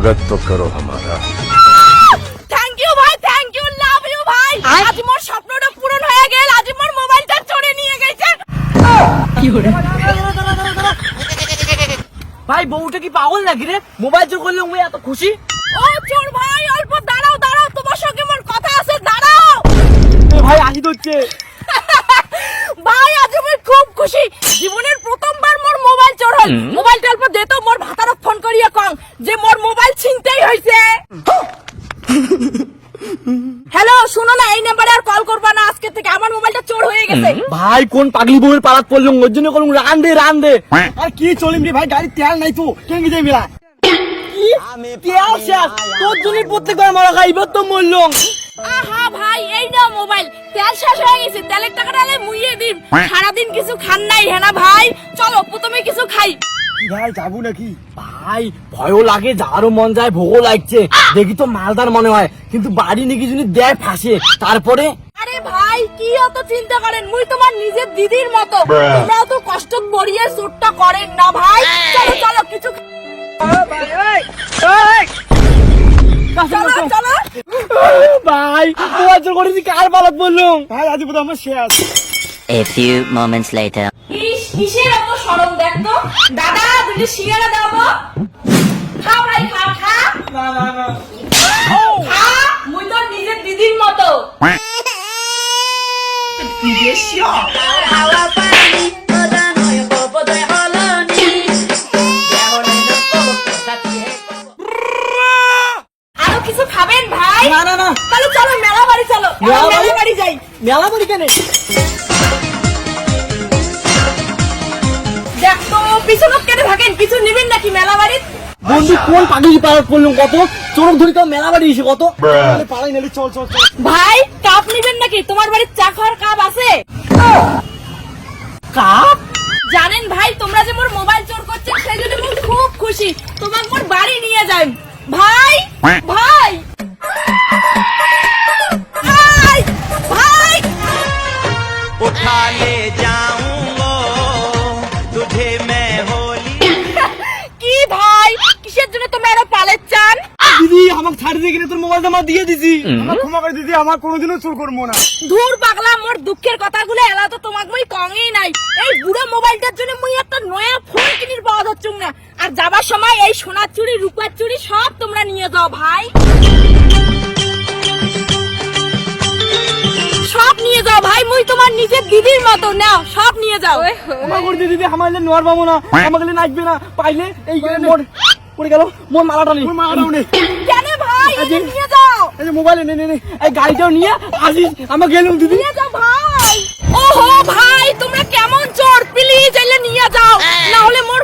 स्वागत तो करो हमारा। থ্যাংক ইউ ভাই, থ্যাংক ইউ, লাভ ইউ ভাই। আজ মোর স্বপ্নটা পূরণ হয়ে গেল, আজ মোর মোবাইলটা চুরি নিয়ে গেছে। কি হলো ভাই? বউটা কি পাগল নাকি রে? মোবাইল চোর করলে ওই এত খুশি? ও চোর ভাই, অল্প দাঁড়াও দাঁড়াও, তোমার সঙ্গে মোর কথা আছে, দাঁড়াও। ভাই আসি হচ্ছে ভাই আজ আমি খুব খুশি, জীবনের প্রথমবার মোর মোবাইল চোর হল। মোবাইলটা অল্প দে তো, মোর ভাতারক ফোন করিয়া কং যে মোর মোবাইল ছিনতেই হইছে। হ্যালো, শুনো না, এই নাম্বারে আর কল করবা না, আজকে থেকে আমার মোবাইলটা চোর হয়ে গেছে। ভাই কোন পাগলি বউয়ের পালাত পড়লো? ওর জন্য করুন রান দে। আর কি চলিম রে ভাই, গাড়ি তেল নাই তো, কেন যাই মেলা? তেল শেষ, তোর জন্য প্রত্যেকবার মারা খাই, এবার তো মরলো। আহা ভাই, এই নাও মোবাইল, তেল শেষ হয়ে গেছে, তেলের টাকাটা মুইয়ে দিন। সারাদিন কিছু খান নাই হ্যাঁ না ভাই? চলো প্রথমে কিছু খাই। ভাই যাবো নাকি? ভাই ভয়ও লাগে, যাওয়ারও মন যায়, ভোগও লাগছে। দেখি তো মালদার মনে হয়, কিন্তু বাড়ি নাকি যদি দেয় ফাঁসে, তারপরে আরে ভাই কি অত চিন্তা করেন, মুই তোমার নিজের দিদির মতো, তোমরাও তো কষ্ট করিয়ে চোরটা করেন না ভাই। চলো চলো কিছু চলো চলো। ভাই মোবাইল চোর করেছি, কার পালাত বললো? ভাই আজ বোধ আমার শেষ। A few moments later. কিসের এত সরম দেখ তো। দাদা দুটো সিঙ্গারা দাও তো। খা ভাই খা খা। খা, মুই তোর নিজের দিদির মতো। আরো কিছু খাবেন ভাই? না তাহলে চলো মেলা বাড়ি চলো, মেলা বাড়ি যাই। মেলা বাড়ি কেন? দেখ তো পিছনে কেটে থাকেন, কিছু নেবেন নাকি মেলা বাড়ি? বন্ধু কোন পাগলি পালাত পড়লো? কত চোর ধরে কেউ মেলা বাড়ি এসে কত পালাই নালি। চল চল চল ভাই কাপ নেবেন নাকি? তোমার বাড়ির চা খাওয়ার কাপ আছে? কাপ? জানেন ভাই, তোমরা যে মোর মোবাইল চোর করছেন সেই জন্য আমি খুব খুশি। তোমাকে মোর বাড়ি নিয়ে যাই ভাই। ভাই ভাই ভাই उठा ले जाऊंगा तुझे मैं होली। কি ভাই, কিসের জন্য তোমরা আরো পালের চান? দিদি আমাকে ছাড়ি দিয়ে কিনে তোর মোবাইলটা আমার দিয়ে দিছি। আমার ক্ষমা করে দিদি, আমার কোনোদিনও চোর করবো না। দূর পাগলা, মোর দুঃখের কথাগুলো এলা তো তোমাকে মই কঙেই নাই। এই বুড়ো মোবাইলটার জন্য মুই একটা নয়া ফোন কিনির পাওয়া যাচ্ছে না। আর যাবার সময় এই সোনার চুড়ি রূপার চুড়ি সব তোমরা নিয়ে যাও ভাই, সব নিয়ে যাও ভাই, মুই তোমার নিজের দিদির মতো, নাও সব নিয়ে যাও। ক্ষমা করে দিদি, আমার নোয়ার পাবো না, আমাকে নাচবে না, পাইলে এই মোর পড়ে গেল, মোর মালাটা নেই। কেন ভাই, এটা নিয়ে যাও। এই মোবাইল নে, এই গাড়িটাও নিয়ে আসিস, আমাকে গেলুম দিদি। নিয়ে যাও ভাই। ওহো ভাই, তোমরা কেমন চোর, প্লিজ এলে নিয়ে যাও, না হলে মোর